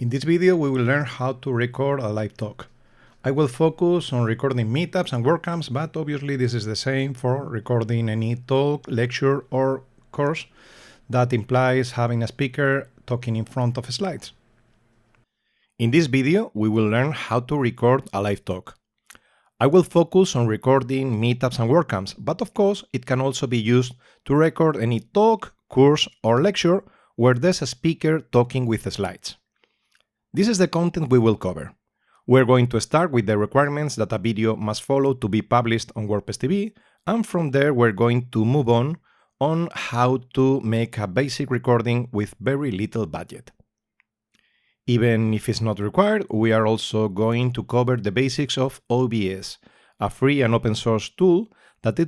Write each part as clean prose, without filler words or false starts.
In this video, we will learn how to record a live talk. I will focus on recording meetups and WordCamps, but obviously this is the same for recording any talk, lecture, or course that implies having a speaker talking in front of slides. In this video, we will learn how to record a live talk. I will focus on recording meetups and WordCamps, but of course, it can also be used to record any talk, course, or lecture where there's a speaker talking with slides. This is the content we will cover. We're going to start with the requirements that a video must follow to be published on WordPressTV, and from there we're going to move on how to make a basic recording with very little budget. Even if it's not required, we are also going to cover the basics of OBS, a free and open source tool that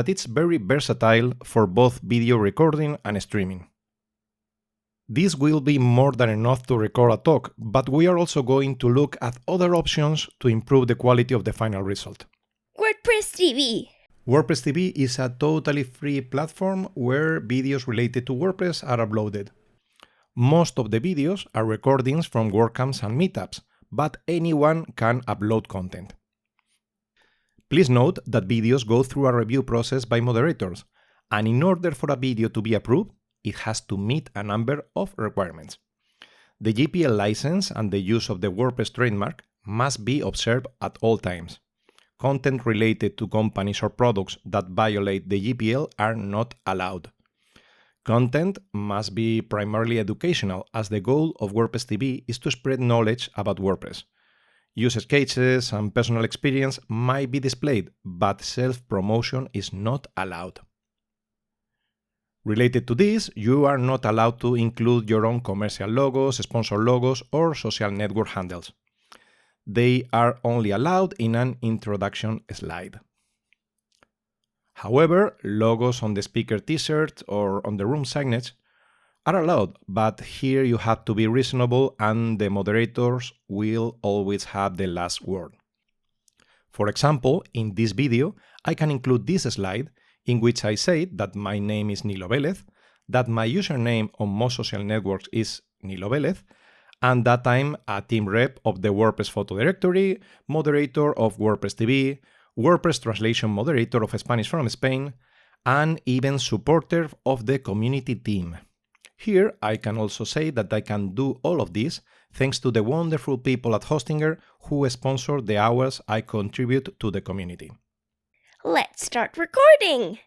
it's very versatile for both video recording and streaming. This will be more than enough to record a talk, but we are also going to look at other options to improve the quality of the final result. WordPressTV. WordPressTV is a totally free platform where videos related to WordPress are uploaded. Most of the videos are recordings from WordCamps and meetups, but anyone can upload content. Please note that videos go through a review process by moderators, and in order for a video to be approved, it has to meet a number of requirements. The GPL license and the use of the WordPress trademark must be observed at all times. Content related to companies or products that violate the GPL are not allowed. Content must be primarily educational, as the goal of WordPressTV is to spread knowledge about WordPress. Use cases and personal experience might be displayed, but self-promotion is not allowed. Related to this, you are not allowed to include your own commercial logos, sponsor logos, or social network handles. They are only allowed in an introduction slide. However, logos on the speaker t-shirt or on the room signage are allowed, but here you have to be reasonable and the moderators will always have the last word. For example, in this video, I can include this slide in which I say that my name is Nilo Velez, that my username on most social networks is Nilo Velez, and that I'm a team rep of the WordPress photo directory, moderator of WordPressTV, WordPress translation moderator of Spanish from Spain, and even supporter of the community team. Here, I can also say that I can do all of this thanks to the wonderful people at Hostinger who sponsor the hours I contribute to the community. Let's start recording!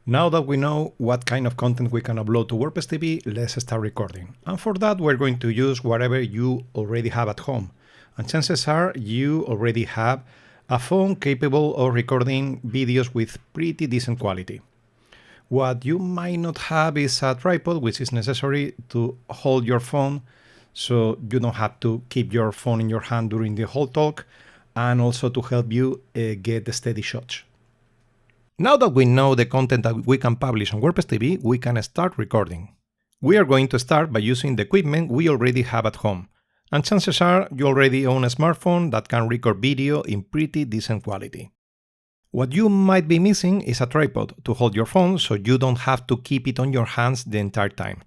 Now that we know what kind of content we can upload to WordPressTV, let's start recording. And for that, we're going to use whatever you already have at home. And chances are you already have a phone capable of recording videos with pretty decent quality. What you might not have is a tripod, which is necessary to hold your phone so you don't have to keep your phone in your hand during the whole talk, and also to help you get steady shots. Now that we know the content that we can publish on WordPressTV, we can start recording. We are going to start by using the equipment we already have at home. And chances are you already own a smartphone that can record video in pretty decent quality. What you might be missing is a tripod to hold your phone so you don't have to keep it on your hands the entire time.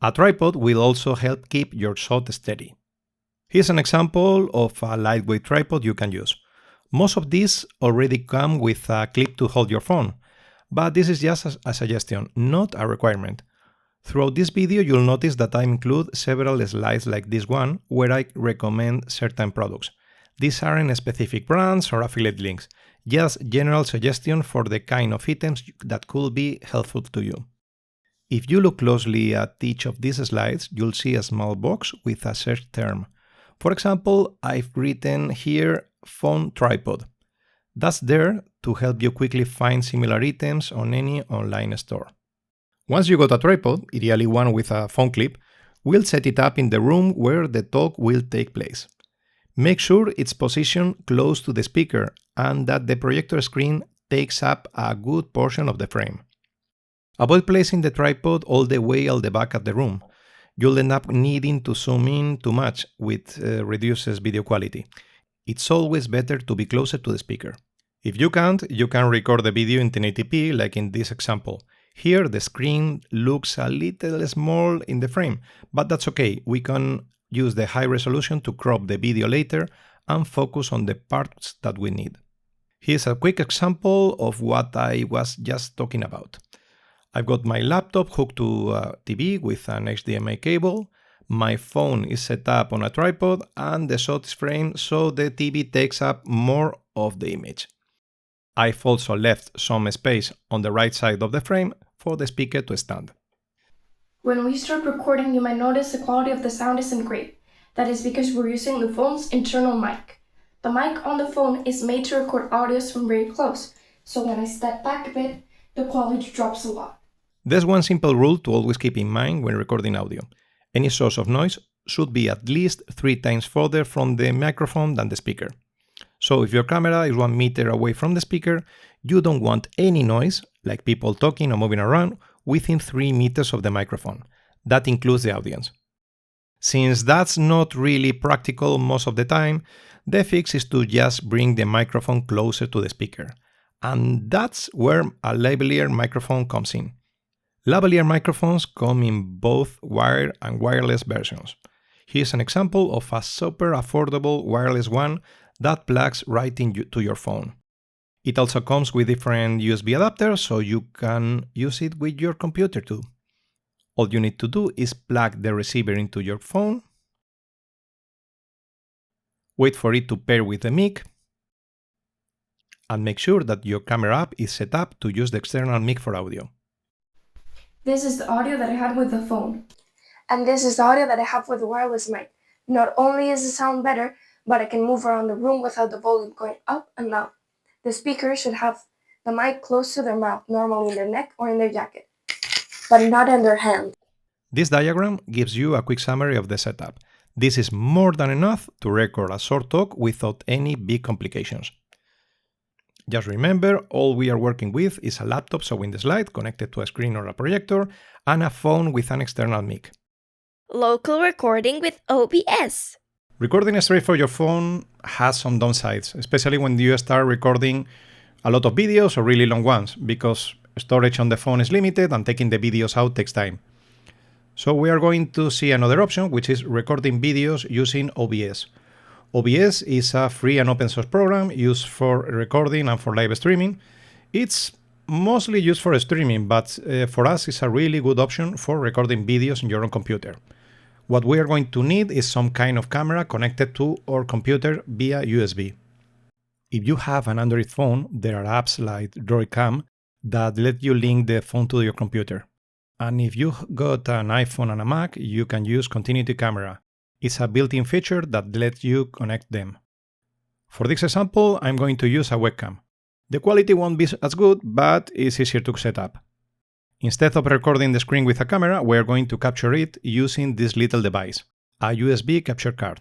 A tripod will also help keep your shot steady. Here's an example of a lightweight tripod you can use. Most of these already come with a clip to hold your phone, but this is just a suggestion, not a requirement. Throughout this video, you'll notice that I include several slides like this one, where I recommend certain products. These aren't specific brands or affiliate links, just general suggestions for the kind of items that could be helpful to you. If you look closely at each of these slides, you'll see a small box with a search term. For example, I've written here phone tripod. That's there to help you quickly find similar items on any online store. Once you got a tripod, ideally one with a phone clip, we'll set it up in the room where the talk will take place. Make sure it's positioned close to the speaker and that the projector screen takes up a good portion of the frame. Avoid placing the tripod all the way at the back of the room. You'll end up needing to zoom in too much, which reduces video quality. It's always better to be closer to the speaker. If you can't, you can record the video in 1080p like in this example. Here the screen looks a little small in the frame, but that's okay. We can use the high resolution to crop the video later and focus on the parts that we need. Here's a quick example of what I was just talking about. I've got my laptop hooked to a TV with an HDMI cable. My phone is set up on a tripod and the shot is framed so the TV takes up more of the image. I've also left some space on the right side of the frame for the speaker to stand. When we start recording, you might notice the quality of the sound isn't great. That is because we're using the phone's internal mic. The mic on the phone is made to record audios from very close, so when I step back a bit, the quality drops a lot. There's one simple rule to always keep in mind when recording audio. Any source of noise should be at least 3 times further from the microphone than the speaker. So if your camera is 1 meter away from the speaker, you don't want any noise, like people talking or moving around, within 3 meters of the microphone. That includes the audience. Since that's not really practical most of the time, the fix is to just bring the microphone closer to the speaker. And that's where a lavalier microphone comes in. Lavalier microphones come in both wired and wireless versions. Here's an example of a super affordable wireless one that plugs right into your phone. It also comes with different USB adapters, so you can use it with your computer too. All you need to do is plug the receiver into your phone, wait for it to pair with the mic, and make sure that your camera app is set up to use the external mic for audio. This is the audio that I had with the phone. And this is the audio that I have with the wireless mic. Not only is the sound better, but I can move around the room without the volume going up and down. The speaker should have the mic close to their mouth, normally in their neck or in their jacket, but not in their hand. This diagram gives you a quick summary of the setup. This is more than enough to record a short talk without any big complications. Just remember, all we are working with is a laptop showing the slide connected to a screen or a projector, and a phone with an external mic. Local recording with OBS. Recording straight from your phone has some downsides, especially when you start recording a lot of videos or really long ones, because storage on the phone is limited and taking the videos out takes time. So we are going to see another option, which is recording videos using OBS. OBS is a free and open source program used for recording and for live streaming. It's mostly used for streaming, but for us it's a really good option for recording videos in your own computer. What we are going to need is some kind of camera connected to our computer via USB. If you have an Android phone, there are apps like WordCamps that let you link the phone to your computer. And if you got an iPhone and a Mac, you can use Continuity Camera. It's a built-in feature that lets you connect them. For this example, I'm going to use a webcam. The quality won't be as good, but it's easier to set up. Instead of recording the screen with a camera, we're going to capture it using this little device, a USB capture card.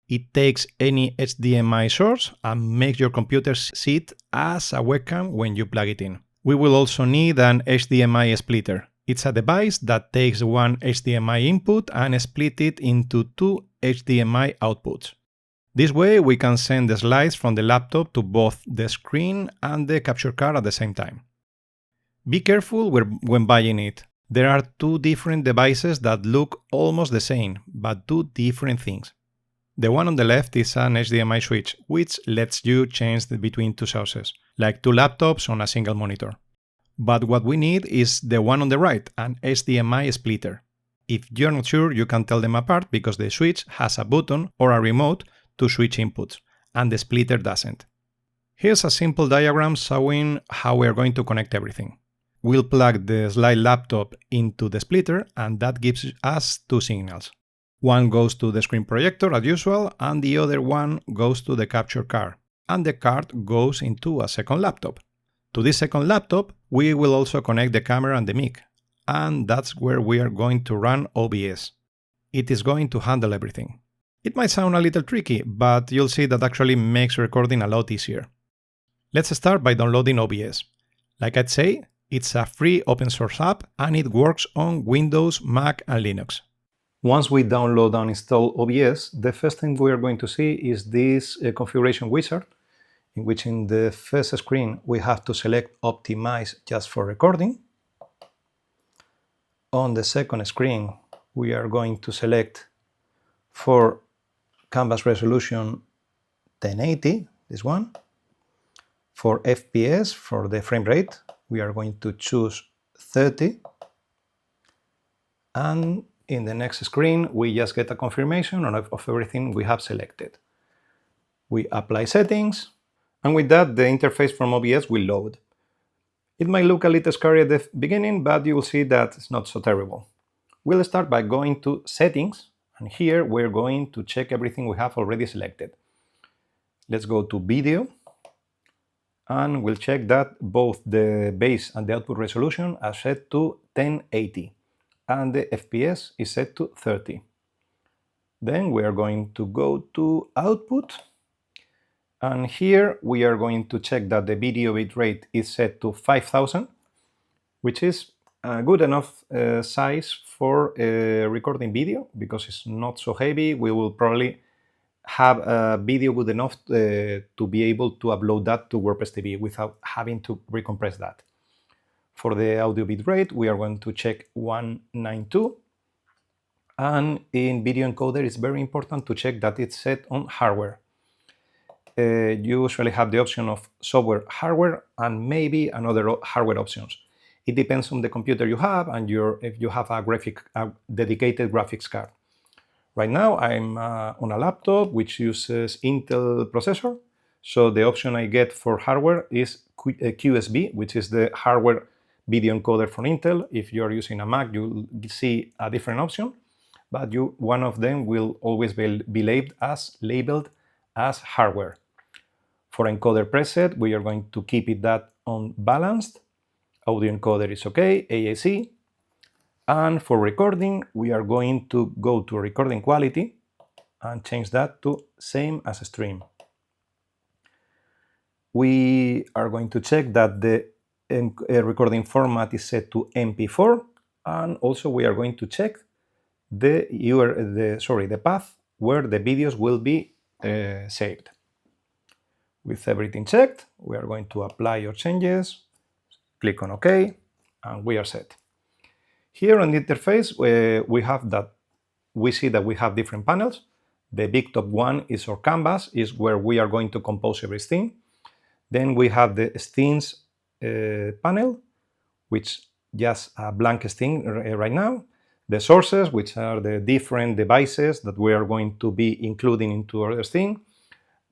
It takes any HDMI source and makes your computer sit as a webcam when you plug it in. We will also need an HDMI splitter. It's a device that takes one HDMI input and splits it into 2 HDMI outputs. This way we can send the slides from the laptop to both the screen and the capture card at the same time. Be careful when buying it. There are 2 different devices that look almost the same, but do different things. The one on the left is an HDMI switch, which lets you change between 2 sources, like 2 laptops on a single monitor. But what we need is the one on the right, an HDMI splitter. If you're not sure, you can tell them apart because the switch has a button or a remote to switch inputs, and the splitter doesn't. Here's a simple diagram showing how we are going to connect everything. We'll plug the slide laptop into the splitter, and that gives us 2 signals. One goes to the screen projector as usual, and the other one goes to the capture card, and the card goes into a second laptop. To this second laptop, we will also connect the camera and the mic, and that's where we are going to run OBS. It is going to handle everything. It might sound a little tricky, but you'll see that actually makes recording a lot easier. Let's start by downloading OBS. Like I'd say, it's a free open source app and it works on Windows, Mac and Linux. Once we download and install OBS, the first thing we are going to see is this configuration wizard, in which in the first screen we have to select Optimize just for recording. On the second screen we are going to select For canvas resolution 1080, this one. For FPS, for the frame rate, we are going to choose 30. And in the next screen, we just get a confirmation of everything we have selected. We apply settings, and with that, the interface from OBS will load. It might look a little scary at the beginning, but you will see that it's not so terrible. We'll start by going to Settings, and here we're going to check everything we have already selected. Let's go to Video, and we'll check that both the base and the output resolution are set to 1080, and the FPS is set to 30. Then we are going to go to Output, and here we are going to check that the video bitrate is set to 5000, which is a good enough size for recording video because it's not so heavy. We will probably have a video good enough to be able to upload that to WordPressTV without having to recompress that. For the audio bitrate, we are going to check 192. And in video encoder, it's very important to check that it's set on hardware. You usually have the option of software hardware and maybe another hardware options. It depends on the computer you have and if you have a dedicated graphics card. Right now I'm on a laptop which uses Intel processor, so the option I get for hardware is QSB, which is the hardware video encoder from Intel. If you're using a Mac, you'll see a different option, but one of them will always be labeled as hardware. For encoder preset, we are going to keep it that on balanced. Audio encoder is okay, AAC. And for recording, we are going to go to recording quality and change that to same as stream. We are going to check that the recording format is set to MP4, and also we are going to check the path where the videos will be saved. With everything checked, we are going to apply your changes, click on OK, and we are set. Here on the interface, we see that we have different panels. The big top one is our canvas, is where we are going to compose everything. Then we have the scenes panel, which just a blank scene right now. The sources, which are the different devices that we are going to be including into our thing.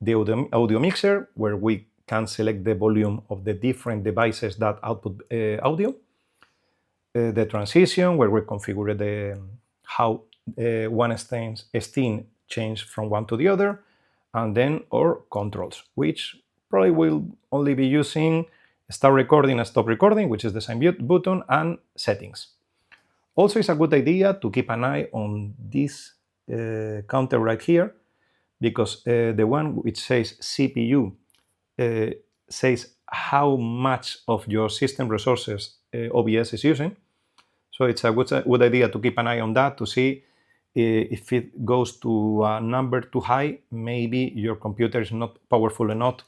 The audio mixer, where we can select the volume of the different devices that output audio. The transition, where we configure how one scene change from one to the other, and then our controls, which probably will only be using start recording and stop recording, which is the same button, and settings. Also, it's a good idea to keep an eye on this counter right here, because the one which says CPU says how much of your system resources OBS is using. So it's a good idea to keep an eye on that to see if it goes to a number too high, maybe your computer is not powerful enough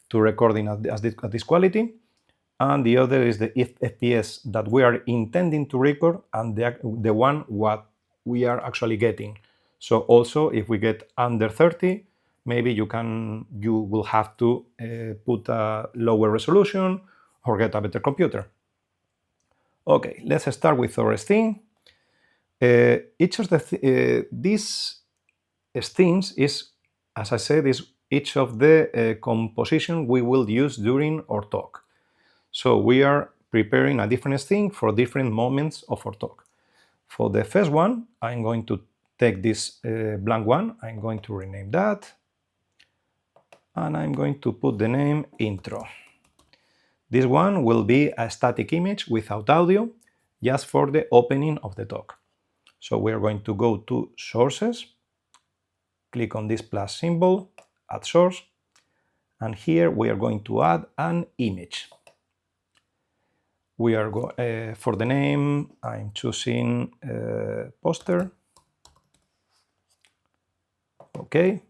to recording at this quality. And the other is the FPS that we are intending to record and the one what we are actually getting. So also, if we get under 30, maybe you will have to put a lower resolution or get a better computer. Okay, let's start with our theme. Each of these themes is, as I said, is each of the composition we will use during our talk. So we are preparing a different theme for different moments of our talk. For the first one, I'm going to take this blank one. I'm going to rename that. And I'm going to put the name intro. This one will be a static image without audio, just for the opening of the talk. So we are going to go to sources, click on this plus symbol, add source, and here we are going to add an image. We are for the name, I'm choosing poster. Okay,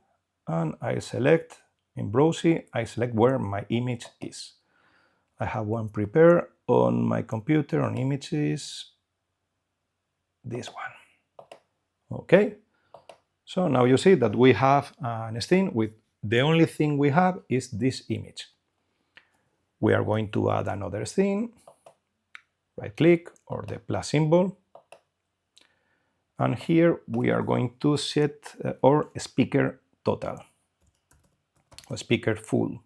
and I select in browsing, I select where my image is. I have one prepared on my computer on images, this one. Okay, So now you see that we have an scene with the only thing we have is this image. We are going to add another scene, right click or the plus symbol. And here we are going to set our speaker total, or speaker full.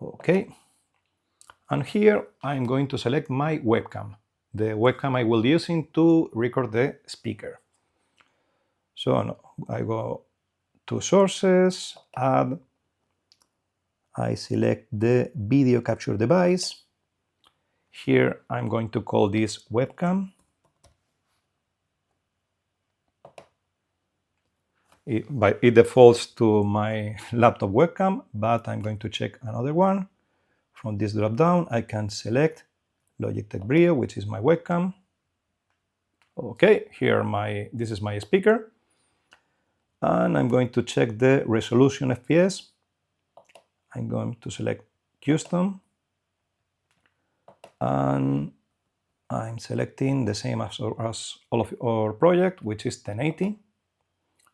Okay. And here I'm going to select my webcam, the webcam I will be using to record the speaker. So I go to sources, add, I select the video capture device. Here I'm going to call this webcam. It defaults to my laptop webcam, but I'm going to check another one. From this drop down, I can select Logitech Brio, which is my webcam. Okay, this is my speaker. And I'm going to check the resolution FPS. I'm going to select custom. And I'm selecting the same as all of our project, which is 1080.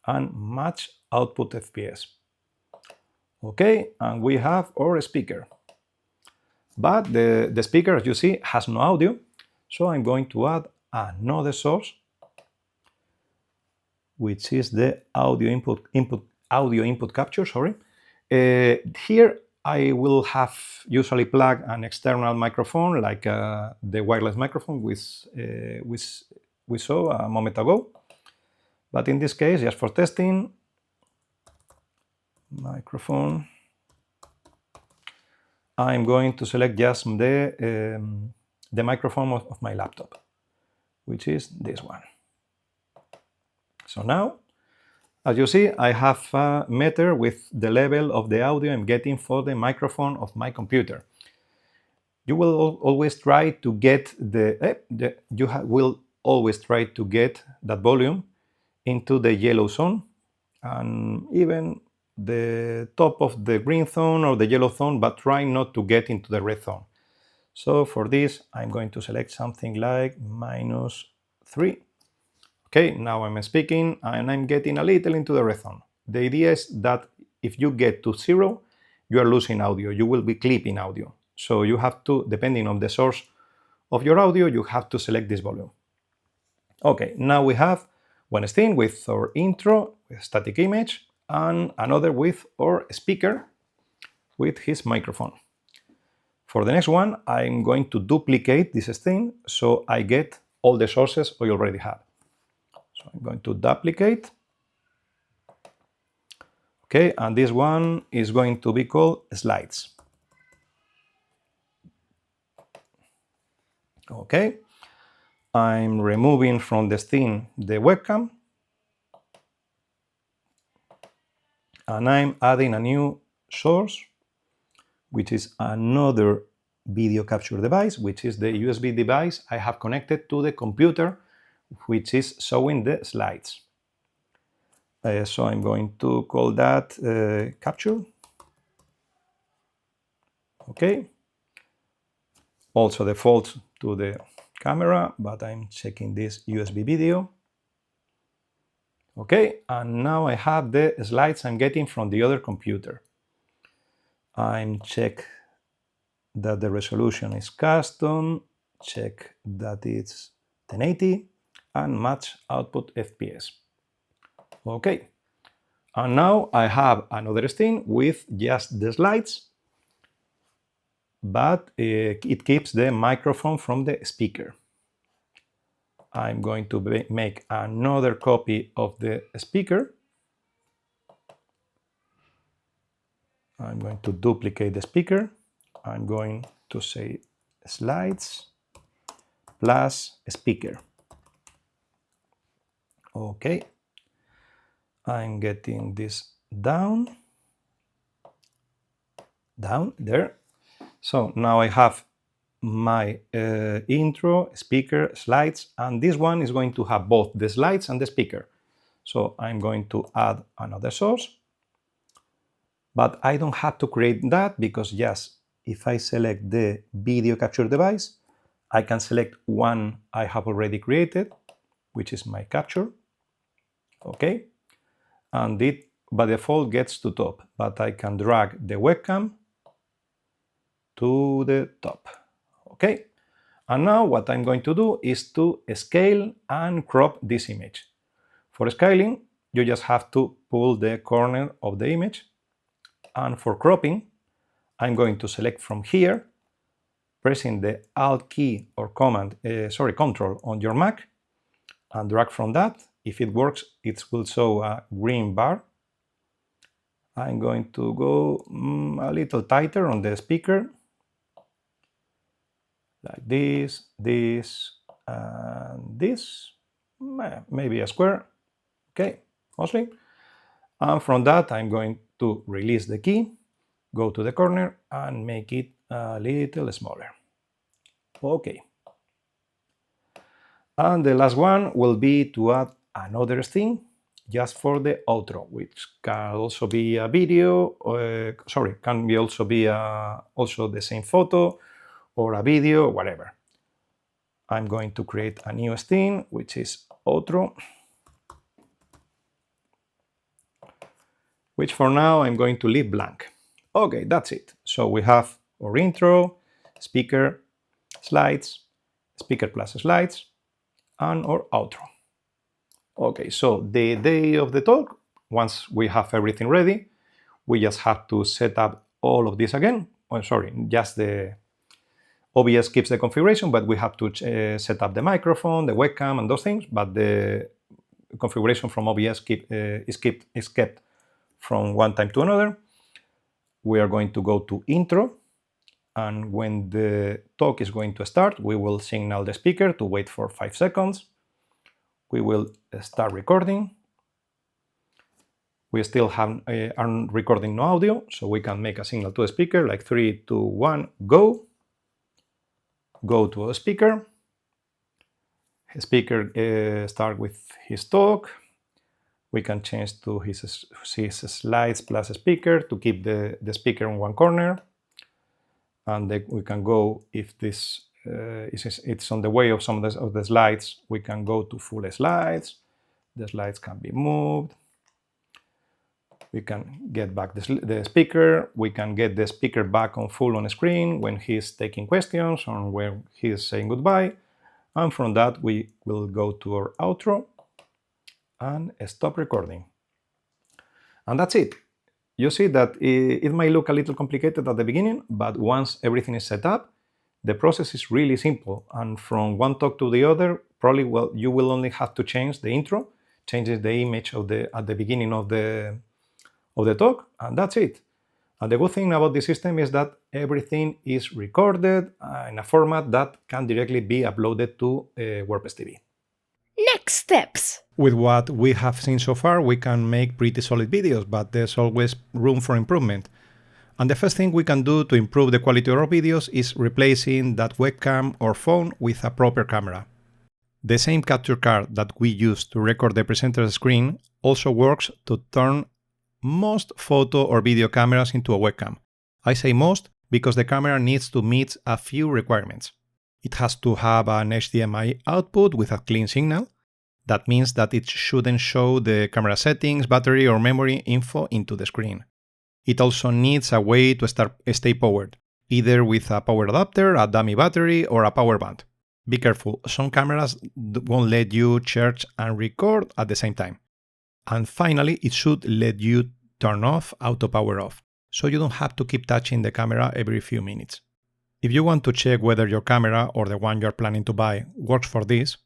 And match output FPS. Okay, and we have our speaker. But the speaker, as you see, has no audio. So I'm going to add another source, which is the audio input capture. Sorry. Here I will have usually plug an external microphone, like the wireless microphone which we saw a moment ago. But in this case, just for testing, microphone, I'm going to select just the microphone of my laptop, which is this one. So now, as you see, I have a meter with the level of the audio I'm getting for the microphone of my computer. You will always try to get will always try to get that volume into the yellow zone, and even the top of the green zone or the yellow zone, but try not to get into the red zone. So for this, I'm going to select something like -3. Okay, now I'm speaking and I'm getting a little into the red zone. The idea is that if you get to 0, you are losing audio. You will be clipping audio. So you have to, depending on the source of your audio, you have to select this volume. Okay, now we have one scene with our intro, with static image, and another with our speaker with his microphone. For the next one, I'm going to duplicate this scene so I get all the sources I already have. So I'm going to duplicate. Okay, and this one is going to be called slides. Okay, I'm removing from the scene the webcam, and I'm adding a new source, which is another video capture device, which is the USB device I have connected to the computer, which is showing the slides. So I'm going to call that capture. Okay. Also defaults to the camera, but I'm checking this USB video. Okay, and now I have the slides I'm getting from the other computer. I'm check that the resolution is custom, check that it's 1080, and match output FPS. Okay, and now I have another scene with just the slides, but it keeps the microphone from the speaker. I'm going to make another copy of the speaker. I'm going to duplicate the speaker. I'm going to say slides plus speaker. Okay. I'm getting this down there. So now I have my intro, speaker, slides, and this one is going to have both the slides and the speaker. So I'm going to add another source, but I don't have to create that because yes, if I select the video capture device, I can select one I have already created, which is my capture. Okay, and it by default gets to top, but I can drag the webcam to the top. Okay, and now what I'm going to do is to scale and crop this image. For scaling, you just have to pull the corner of the image, and for cropping, I'm going to select from here, pressing the Alt key or Control on your Mac, and drag from that. If it works, it will show a green bar. I'm going to go a little tighter on the speaker, like this, and this, maybe a square. Okay, mostly. And from that, I'm going to release the key, go to the corner, and make it a little smaller. Okay. And the last one will be to add another thing just for the outro, which can also be a video, can be also be also the same photo or a video, whatever. I'm going to create a new theme, which is outro, which for now I'm going to leave blank. Okay, that's it. So we have our intro, speaker, slides, speaker plus slides, and our outro. Okay, so the day of the talk, once we have everything ready, we just have to set up all of this again. Oh, sorry, just the OBS keeps the configuration, but we have to set up the microphone, the webcam, and those things. But the configuration from OBS is kept from one time to another. We are going to go to intro, and when the talk is going to start, we will signal the speaker to wait for 5 seconds. We will start recording. We still aren't recording no audio, so we can make a signal to the speaker like 3, 2, 1, go. Go to a speaker. Speaker start with his talk. We can change to his slides plus speaker to keep the speaker in one corner. And then we can go, if this it's on the way of some of the slides, we can go to full slides. The slides can be moved. We can get back the speaker. We can get the speaker back on full on screen when he's taking questions or when he's saying goodbye. And from that, we will go to our outro and stop recording. And that's it. You see that it might look a little complicated at the beginning, but once everything is set up, the process is really simple. And from one talk to the other, probably you will only have to change the intro, changes the image at the beginning of the talk, and that's it. And the good thing about the system is that everything is recorded in a format that can directly be uploaded to WordPressTV. Next steps. With what we have seen so far, we can make pretty solid videos, but there's always room for improvement. And the first thing we can do to improve the quality of our videos is replacing that webcam or phone with a proper camera. The same capture card that we use to record the presenter's screen also works to turn most photo or video cameras into a webcam. I say most because the camera needs to meet a few requirements. It has to have an HDMI output with a clean signal. That means that it shouldn't show the camera settings, battery, or memory info into the screen. It also needs a way to stay powered, either with a power adapter, a dummy battery, or a power band. Be careful, some cameras won't let you charge and record at the same time. And finally, it should let you turn off auto power off, so you don't have to keep touching the camera every few minutes. If you want to check whether your camera or the one you're planning to buy works for this,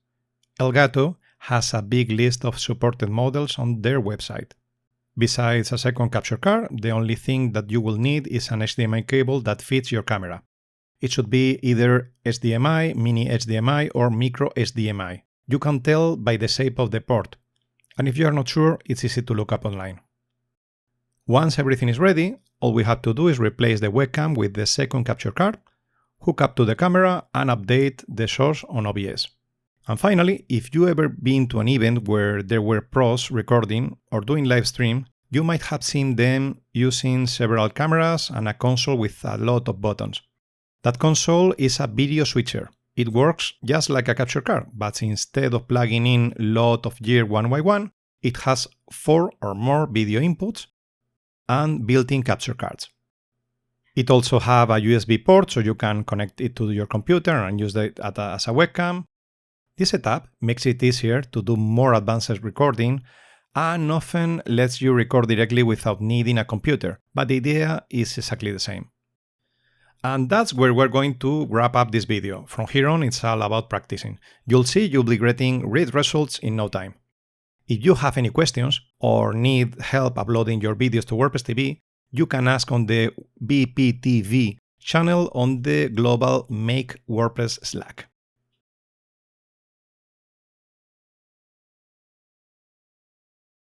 Elgato has a big list of supported models on their website. Besides a second capture card, the only thing that you will need is an HDMI cable that fits your camera. It should be either HDMI, mini HDMI, or micro HDMI. You can tell by the shape of the port, and if you are not sure, it's easy to look up online. Once everything is ready, all we have to do is replace the webcam with the second capture card, hook up to the camera, and update the source on OBS. And finally, if you ever been to an event where there were pros recording or doing live stream, you might have seen them using several cameras and a console with a lot of buttons. That console is a video switcher. It works just like a capture card, but instead of plugging in lot of year one by one, it has 4 or more video inputs and built-in capture cards. It also has a USB port, so you can connect it to your computer and use it as a webcam. This setup makes it easier to do more advanced recording and often lets you record directly without needing a computer, but the idea is exactly the same. And that's where we're going to wrap up this video. From here on, it's all about practicing. You'll see you'll be getting great results in no time. If you have any questions or need help uploading your videos to WordPressTV, you can ask on the BPTV channel on the global Make WordPress Slack.